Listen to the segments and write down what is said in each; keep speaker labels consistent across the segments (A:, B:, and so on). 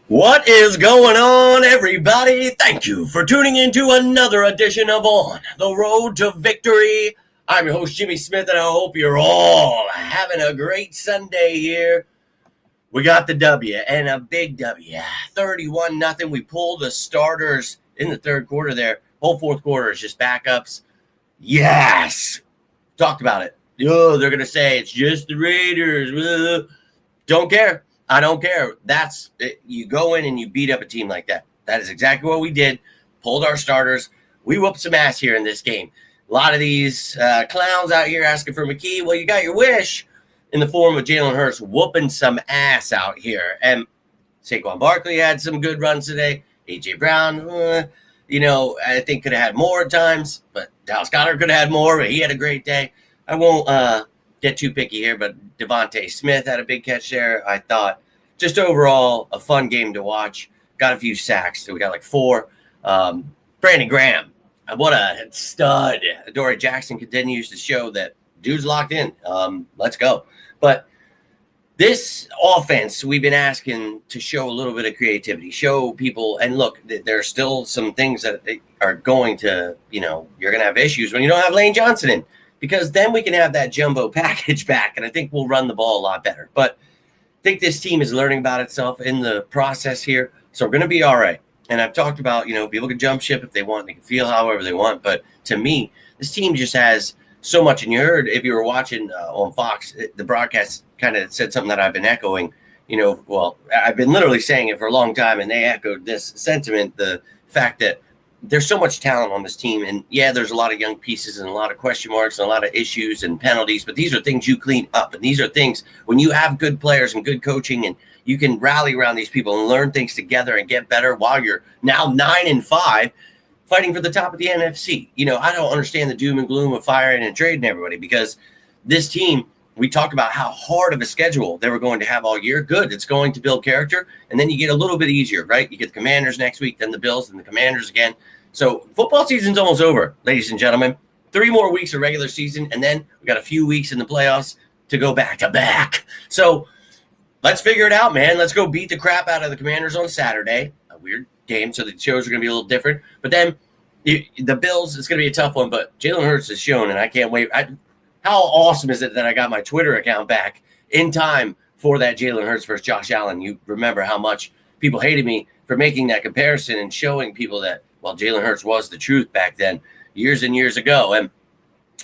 A: What is going on, everybody? Thank you for tuning in to another edition of On the Road to Victory. I'm your host, Jimmy Smith, and I hope you're all having a great Sunday here. We got the W, and a big W. 31-0. We pulled the starters in the third quarter there. Whole fourth quarter is just backups. Yes! Talked about it. Oh, they're going to say it's just the Raiders. Don't care. I don't care. That's it. You go in and you beat up a team like that. That is exactly what we did. Pulled our starters. We whooped some ass here in this game. A lot of these clowns out here asking for McKee. Well, you got your wish in the form of Jalen Hurts whooping some ass out here. And Saquon Barkley had some good runs today. A.J. Brown, I think could have had more at times. But Dallas Goedert could have had more, but he had a great day. I won't get too picky here, but Devontae Smith had a big catch there. I thought just overall a fun game to watch. Got a few sacks. So we got like 4. Brandon Graham, what a stud. Adoree Jackson continues to show that dude's locked in. Let's go. But this offense, we've been asking to show a little bit of creativity, show people, and look, there are still some things that are going to, you're going to have issues when you don't have Lane Johnson in. Because then we can have that jumbo package back, and I think we'll run the ball a lot better. But I think this team is learning about itself in the process here, so we're going to be all right. And I've talked about, people can jump ship if they want. They can feel however they want. But to me, this team just has so much. And you heard, if you were watching on Fox, the broadcast kind of said something that I've been echoing. I've been literally saying it for a long time, and they echoed this sentiment, the fact that there's so much talent on this team. And yeah, there's a lot of young pieces and a lot of question marks and a lot of issues and penalties, but these are things you clean up. And these are things when you have good players and good coaching and you can rally around these people and learn things together and get better while you're now 9-5 fighting for the top of the NFC. I don't understand the doom and gloom of firing and trading everybody, because this team, we talked about how hard of a schedule they were going to have all year. Good. It's going to build character. And then you get a little bit easier, right? You get the Commanders next week, then the Bills, and the Commanders again. So football season's almost over, ladies and gentlemen. 3 more weeks of regular season, and then we got a few weeks in the playoffs to go back to back. So let's figure it out, man. Let's go beat the crap out of the Commanders on Saturday. A weird game, so the shows are going to be a little different. But then the Bills, it's going to be a tough one, but Jalen Hurts has shown, and I can't wait. How awesome is it that I got my Twitter account back in time for that Jalen Hurts versus Josh Allen? You remember how much people hated me for making that comparison and showing people that, well, Jalen Hurts was the truth back then, years and years ago. And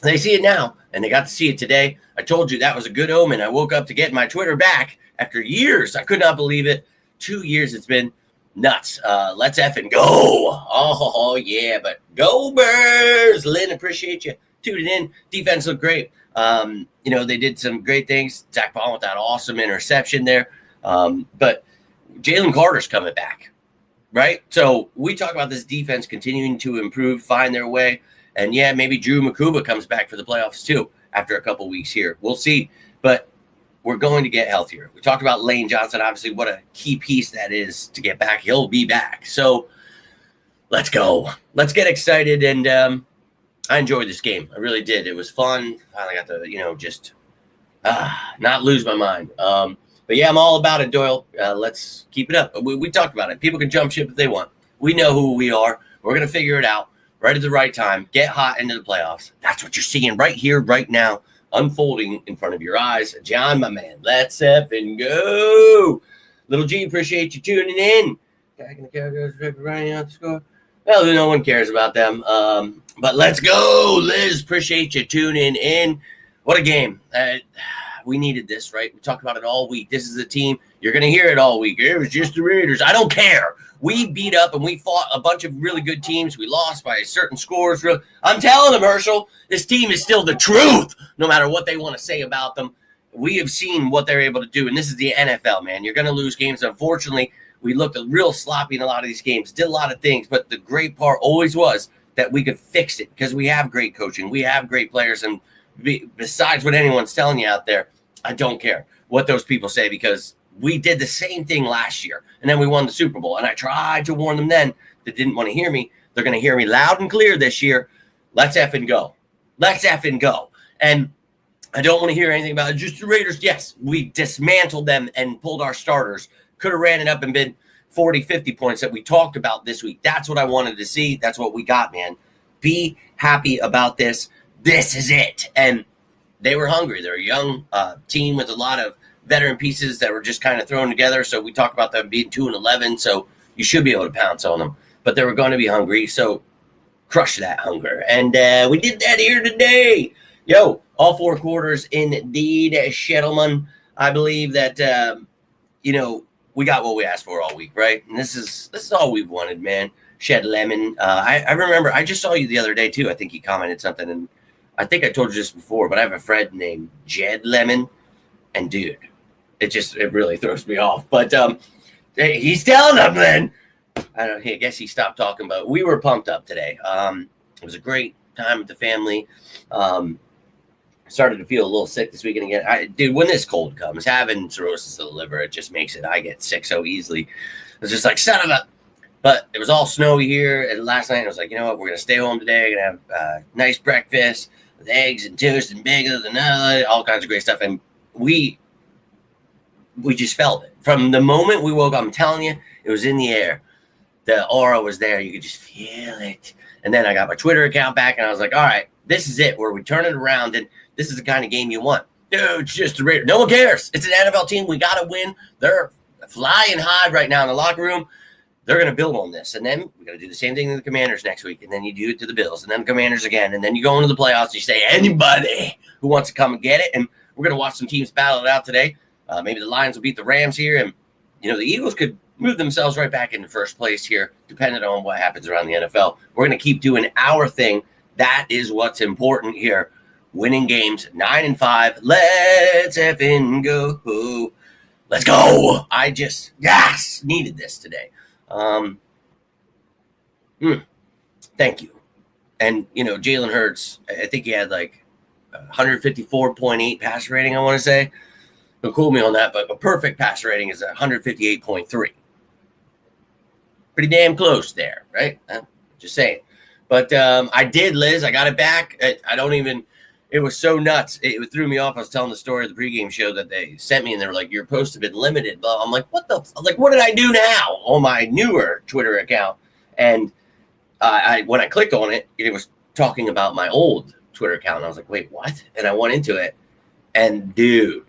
A: they see it now, and they got to see it today. I told you that was a good omen. I woke up to get my Twitter back after years. I could not believe it. 2 years it's been. Nuts. Let's effing go. Oh, yeah, but go Bears. Lynn, appreciate you tuning in. Defense looked great. They did some great things. Zach Bond with that awesome interception there. But Jalen Carter's coming back, right? So we talk about this defense continuing to improve, find their way. And, yeah, maybe Drew Makuba comes back for the playoffs too after a couple weeks here. We'll see. But we're going to get healthier. We talked about Lane Johnson, obviously, what a key piece that is to get back. He'll be back. So let's go. Let's get excited. And I enjoyed this game. I really did. It was fun. Finally got to, just not lose my mind. But, yeah, I'm all about it, Doyle. Let's keep it up. We talked about it. People can jump ship if they want. We know who we are. We're going to figure it out right at the right time. Get hot into the playoffs. That's what you're seeing right here, right now, unfolding in front of your eyes. John, my man, let's effing go. Little G, appreciate you tuning in. Back in the Cowgirls, running out the score. Well, no one cares about them. But let's go. Liz, appreciate you tuning in. What a game. We needed this, right? We talked about it all week. This is a team. You're going to hear it all week. It was just the Raiders. I don't care. We beat up and we fought a bunch of really good teams. We lost by certain scores. I'm telling them, Herschel, this team is still the truth, no matter what they want to say about them. We have seen what they're able to do, and this is the NFL, man. You're going to lose games. Unfortunately, we looked real sloppy in a lot of these games, did a lot of things, but the great part always was that we could fix it because we have great coaching. We have great players, and besides what anyone's telling you out there, I don't care what those people say, because we did the same thing last year, and then we won the Super Bowl. And I tried to warn them then that didn't want to hear me. They're going to hear me loud and clear this year. Let's effing go. Let's effing go. And I don't want to hear anything about it. Just the Raiders. Yes, we dismantled them and pulled our starters. Could have ran it up and been 40, 50 points that we talked about this week. That's what I wanted to see. That's what we got, man. Be happy about this. This is it. And they were hungry. They're a young team with a lot of veteran pieces that were just kind of thrown together. So we talked about them being 2-11. So you should be able to pounce on them. But they were going to be hungry. So crush that hunger. And we did that here today. Yo, all 4 quarters indeed, gentlemen. I believe that, we got what we asked for all week, right? And this is all we've wanted, man. Shed Lemon. I remember, I just saw you the other day, too. I think he commented something, and I think I told you this before, but I have a friend named Jed Lemon, and dude, it really throws me off. But he's telling them, then. I guess he stopped talking, but we were pumped up today. It was a great time with the family. Started to feel a little sick this weekend again. Dude, when this cold comes, having cirrhosis of the liver, it just makes it. I get sick so easily. It's just like, son of a. But it was all snowy here. And last night I was like, you know what? We're going to stay home today. Going to have a nice breakfast with eggs and toast and bagels and all kinds of great stuff. And we just felt it. From the moment we woke up, I'm telling you, it was in the air. The aura was there. You could just feel it. And then I got my Twitter account back, and I was like, all right, this is it, where we turn it around, and this is the kind of game you want. Dude, it's just a Raiders. No one cares. It's an NFL team. We got to win. They're flying high right now in the locker room. They're going to build on this. And then we're going to do the same thing to the Commanders next week, and then you do it to the Bills, and then the Commanders again, and then you go into the playoffs, and you say, anybody who wants to come and get it, and we're going to watch some teams battle it out today. Maybe the Lions will beat the Rams here, and, the Eagles could move themselves right back into first place here, depending on what happens around the NFL. We're going to keep doing our thing. That is what's important here. Winning games, 9-5. Let's effing go. Let's go. I just, needed this today. Thank you. And, Jalen Hurts, I think he had like 154.8 passer rating, I want to say. Don't quote me on that, but a perfect passer rating is 158.3. Pretty damn close there, right? Just saying. But I did, Liz. I got it back. It was so nuts. It threw me off. I was telling the story of the pregame show that they sent me, and they were like, your posts have been limited. But I'm like, what did I do now on my newer Twitter account? And when I clicked on it, it was talking about my old Twitter account. And I was like, wait, what? And I went into it, and dude,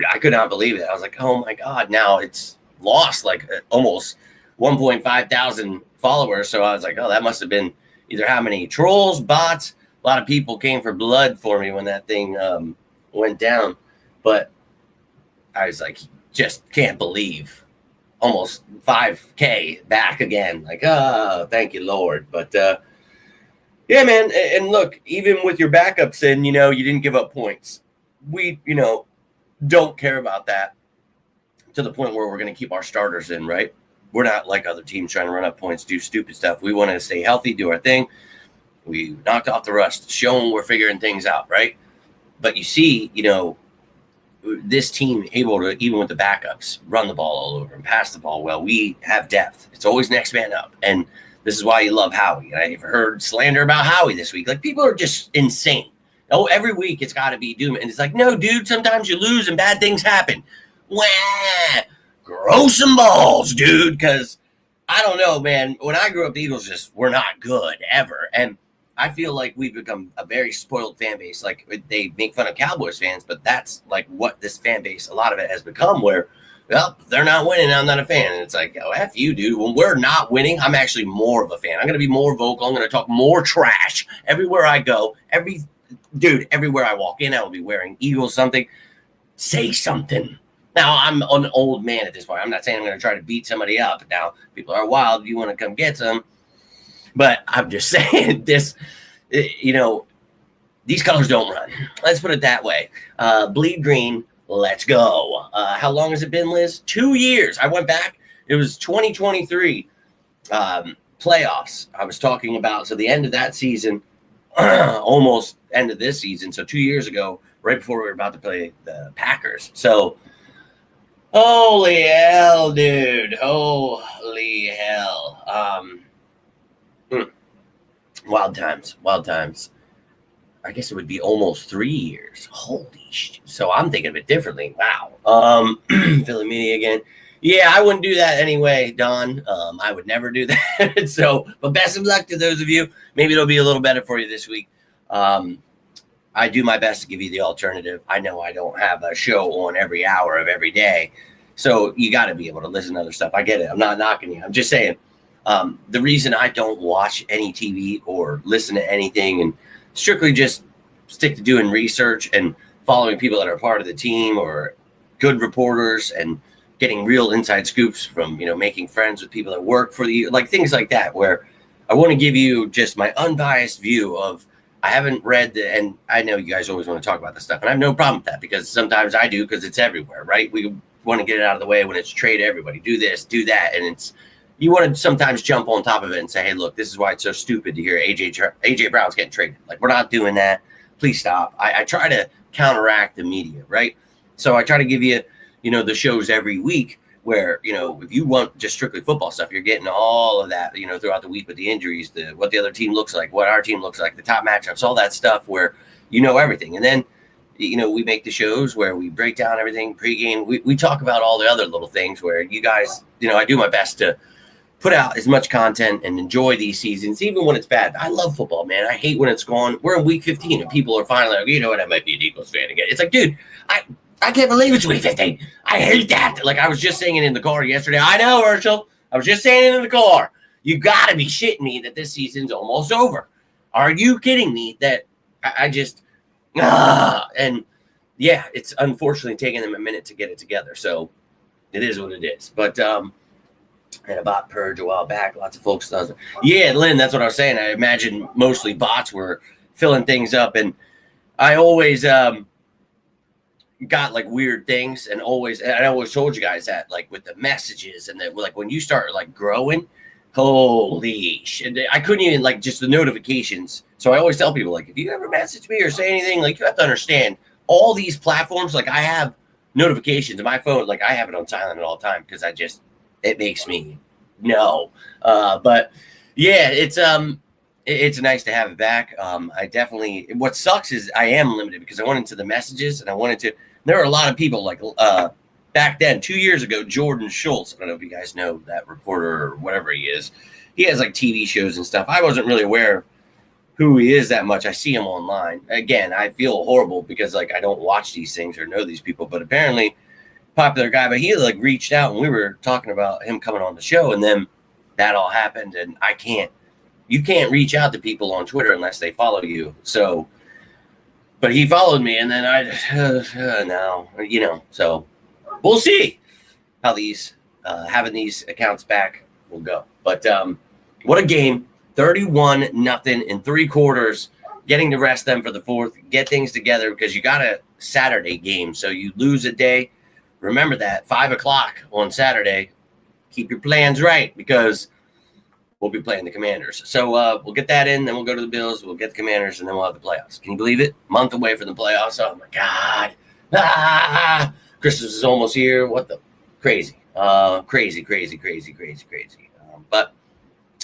A: I could not believe it. I was like, oh my God, now it's lost like almost 1.5 thousand followers. So I was like, oh, that must have been either how many trolls, bots. A lot of people came for blood for me when that thing went down. But I was like, just can't believe almost 5K back again. Like, oh, thank you, Lord. But yeah, man. And look, even with your backups in, you didn't give up points. We, don't care about that to the point where we're going to keep our starters in, right? We're not like other teams trying to run up points, do stupid stuff. We want to stay healthy, do our thing. We knocked off the rust, show them we're figuring things out, right? But you see, this team able to, even with the backups, run the ball all over and pass the ball well. We have depth. It's always next man up. And this is why you love Howie. I've heard slander about Howie this week. Like, people are just insane. Oh, every week it's got to be doom. And it's like, no, dude, sometimes you lose and bad things happen. Wah! Grow some balls, dude, because I don't know, man. When I grew up, the Eagles just were not good ever. And I feel like we've become a very spoiled fan base. Like, they make fun of Cowboys fans, but that's like what this fan base, a lot of it has become, where, well, if they're not winning, I'm not a fan. And it's like, oh, F you, dude. When we're not winning, I'm actually more of a fan. I'm going to be more vocal. I'm going to talk more trash everywhere I go. Everywhere I walk in, I will be wearing Eagles something. Say something. Now, I'm an old man at this point. I'm not saying I'm going to try to beat somebody up. Now, people are wild. You want to come get some. But I'm just saying this, these colors don't run. Let's put it that way. Bleed green. Let's go. How long has it been, Liz? 2 years. I went back. It was 2023 playoffs. I was talking about, so the end of that season, almost end of this season. So 2 years ago, right before we were about to play the Packers. So, holy hell, dude. Holy hell. Wild times. I guess it would be almost 3 years. Holy shit. So I'm thinking of it differently. Wow. Philly Media again. Yeah, I wouldn't do that anyway, Don. I would never do that. So, but best of luck to those of you. Maybe it'll be a little better for you this week. I do my best to give you the alternative. I know I don't have a show on every hour of every day, so you got to be able to listen to other stuff. I get it. I'm not knocking you. I'm just saying the reason I don't watch any TV or listen to anything and strictly just stick to doing research and following people that are part of the team or good reporters and getting real inside scoops from, making friends with people that work for the, like things like that, where I want to give you just my unbiased view of, I haven't read and I know you guys always want to talk about this stuff, and I have no problem with that because sometimes I do because it's everywhere, right? We want to get it out of the way when it's trade everybody, do this, do that, and you want to sometimes jump on top of it and say, hey, look, this is why it's so stupid to hear AJ Brown's getting traded. Like, we're not doing that. Please stop. I try to counteract the media, right? So I try to give you, the shows every week where, if you want just strictly football stuff, you're getting all of that, throughout the week with the injuries, what the other team looks like, what our team looks like, the top matchups, all that stuff where everything. And then, we make the shows where we break down everything pregame. We talk about all the other little things where you guys, I do my best to put out as much content and enjoy these seasons, even when it's bad. I love football, man. I hate when it's gone. We're in week 15 and people are finally like, you know what, I might be an Eagles fan again. It's like, dude, I can't believe it's week 15. I hate that. Like, I was just saying it in the car yesterday. I know, Herschel. I was just saying it in the car. You got to be shitting me that this season's almost over. Are you kidding me that I just and yeah, it's unfortunately taking them a minute to get it together. So it is what it is. But and a bot purge a while back. Lots of folks does it. Yeah, Lynn, that's what I was saying. I imagine mostly bots were filling things up, and I always got like weird things, and I always told you guys that, like with the messages and that, like when you start like growing, holy shit, I couldn't even like just the notifications. So I always tell people, like, if you ever message me or say anything, like, you have to understand all these platforms. Like, I have notifications on my phone, like I have it on silent at all time because it makes me know. But yeah, it's nice to have it back. I definitely, what sucks is I am limited because I went into the messages and there are a lot of people like back then, 2 years ago, Jordan Schultz. I don't know if you guys know that reporter or whatever he is. He has like TV shows and stuff. I wasn't really aware of who he is that much. I see him online. Again, I feel horrible because like I don't watch these things or know these people, but apparently popular guy. But he like reached out and we were talking about him coming on the show, and then that all happened, and you can't reach out to people on Twitter unless they follow you. So, but he followed me, and then so we'll see how these having these accounts back will go. But what a game. 31-0 in 3 quarters, getting to rest them for the fourth, get things together because you got a Saturday game. So you lose a day. Remember that, 5 o'clock on Saturday. Keep your plans right because we'll be playing the Commanders. So we'll get that in, then we'll go to the Bills, we'll get the Commanders, and then we'll have the playoffs. Can you believe it? Month away from the playoffs. Oh, my God. Christmas is almost here. What the? Crazy. Crazy. But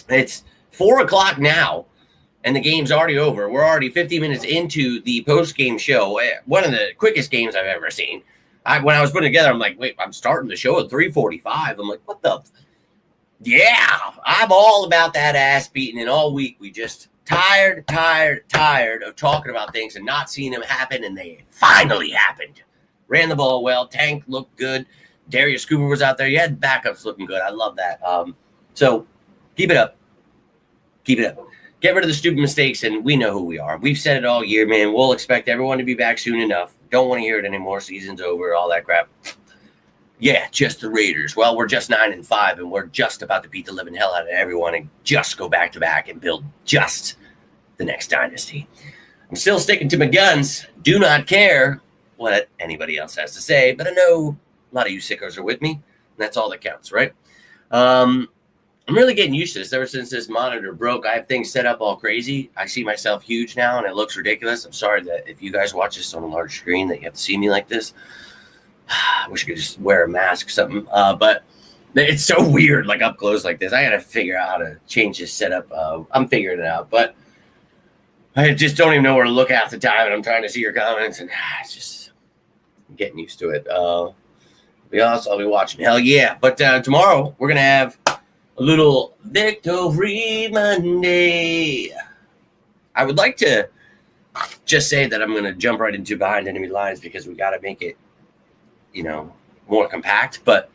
A: it's 4 o'clock now, and the game's already over. We're already 50 minutes into the post-game show. One of the quickest games I've ever seen. When I was putting it together, I'm like, wait, I'm starting the show at 3:45. I'm like, what the? Yeah, I'm all about that ass beating. And all week, we just tired of talking about things and not seeing them happen, and they finally happened. Ran the ball well. Tank looked good. Darius Cooper was out there. You had backups looking good. I love that. So keep it up. Keep it up. Get rid of the stupid mistakes, and we know who we are. We've said it all year, man. We'll expect everyone to be back soon enough. Don't want to hear it anymore. Season's over, all that crap. Yeah, just the Raiders. Well, we're just 9-5, and we're just about to beat the living hell out of everyone and just go back to back and build just the next dynasty. I'm still sticking to my guns. Do not care what anybody else has to say, but I know a lot of you sickos are with me, and that's all that counts, right? I'm really getting used to this. Ever since this monitor broke, I have things set up all crazy. I see myself huge now, and it looks ridiculous. I'm sorry that if you guys watch this on a large screen that you have to see me like this. I wish I could just wear a mask or something. But it's so weird, like up close like this. I got to figure out how to change this setup. I'm figuring it out. But I just don't even know where to look half the time, and I'm trying to see your comments, and it's just I'm getting used to it. We also I'll be watching. Hell yeah! But tomorrow we're gonna have a little Victory Monday. I would like to just say that I'm gonna jump right into Behind Enemy Lines because we got to make it, more compact. But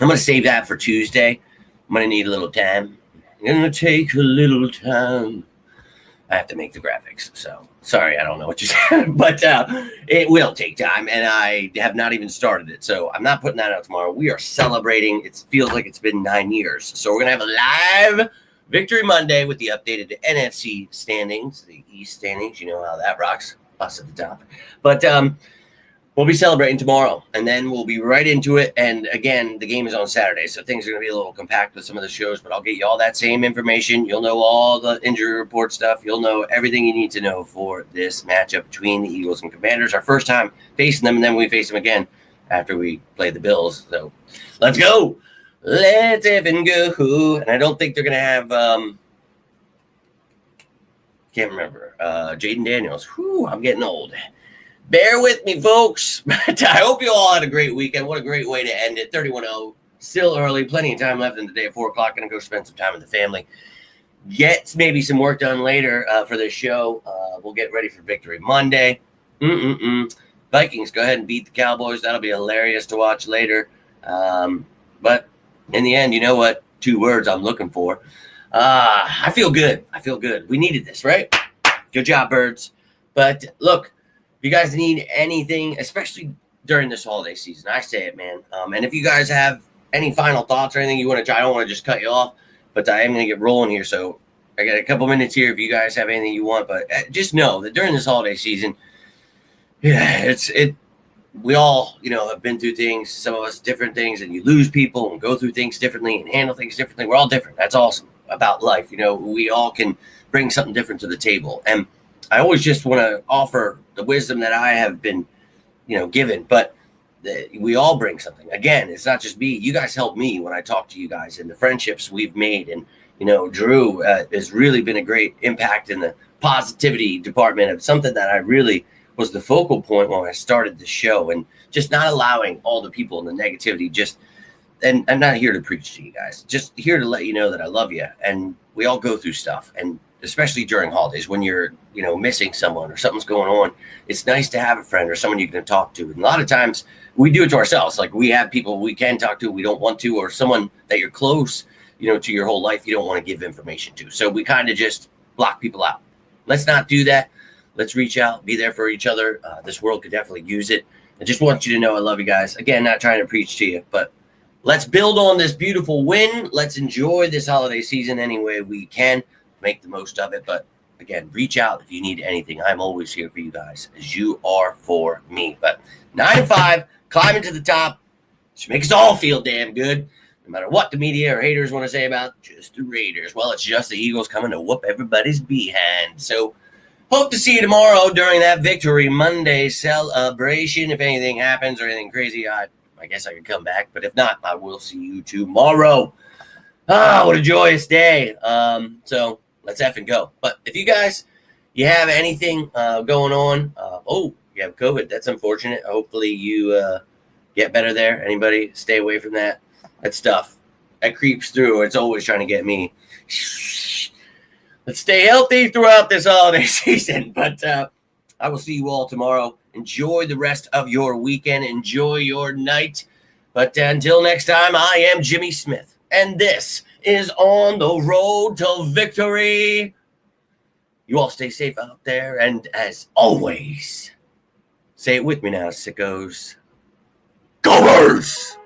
A: I'm gonna save that for Tuesday. I'm gonna need a little time. I'm gonna take a little time. I have to make the graphics, so sorry, I don't know what you said, but it will take time, and I have not even started it, so I'm not putting that out tomorrow. We are celebrating. It feels like it's been 9 years, so we're gonna have a live Victory Monday with the updated NFC standings, the East standings. You know how that rocks, us at the top, but we'll be celebrating tomorrow, and then we'll be right into it. And again, the game is on Saturday, so things are going to be a little compact with some of the shows, but I'll get you all that same information. You'll know all the injury report stuff. You'll know everything you need to know for this matchup between the Eagles and Commanders. Our first time facing them, and then we face them again after we play the Bills. So let's go. Let's even go. And I don't think they're going to have can't remember. Jaden Daniels. Whew, I'm getting old. Bear with me, folks. But I hope you all had a great weekend. What a great way to end it. 31-0. Still early. Plenty of time left in the day at 4 o'clock. Going to go spend some time with the family. Get maybe some work done later for this show. We'll get ready for Victory Monday. Vikings, go ahead and beat the Cowboys. That'll be hilarious to watch later. But in the end, you know what? 2 words I'm looking for. I feel good. We needed this, right? Good job, birds. But look, if you guys need anything, especially during this holiday season, I say it, man. And if you guys have any final thoughts or anything you want to try, I don't want to just cut you off, but I am going to get rolling here. So I got a couple minutes here if you guys have anything you want. But just know that during this holiday season, we all, have been through things, some of us different things, and you lose people and go through things differently and handle things differently. We're all different. That's awesome about life. We all can bring something different to the table. And I always just want to offer the wisdom that I have been, given, but we all bring something. Again, it's not just me. You guys help me when I talk to you guys and the friendships we've made. And, Drew has really been a great impact in the positivity department of something that I really was the focal point when I started the show, and just not allowing all the people in the negativity. And I'm not here to preach to you guys, just here to let you know that I love you. And we all go through stuff, and especially during holidays when you're, missing someone or something's going on, it's nice to have a friend or someone you can talk to. And a lot of times we do it to ourselves. Like, we have people we can talk to, we don't want to, or someone that you're close, to your whole life, you don't want to give information to. So we kind of just block people out. Let's not do that. Let's reach out, be there for each other. This world could definitely use it. I just want you to know I love you guys. Again, not trying to preach to you, but let's build on this beautiful win. Let's enjoy this holiday season any way we can. Make the most of it. But again, reach out if you need anything. I'm always here for you guys, as you are for me. But 9-5, climbing to the top, should make us all feel damn good. No matter what the media or haters want to say about just the Raiders. Well, it's just the Eagles coming to whoop everybody's behind. So hope to see you tomorrow during that Victory Monday celebration. If anything happens or anything crazy, I guess I could come back. But if not, I will see you tomorrow. What a joyous day. So let's effing go. But if you guys, you have anything going on, you have COVID. That's unfortunate. Hopefully you get better there. Anybody, stay away from that. That stuff that creeps through. It's always trying to get me. Let's stay healthy throughout this holiday season. But I will see you all tomorrow. Enjoy the rest of your weekend. Enjoy your night. But until next time, I am Jimmy Smith, and this is On the Road to Victory. You all stay safe out there. And as always, say it with me now, sickos. Go Birds!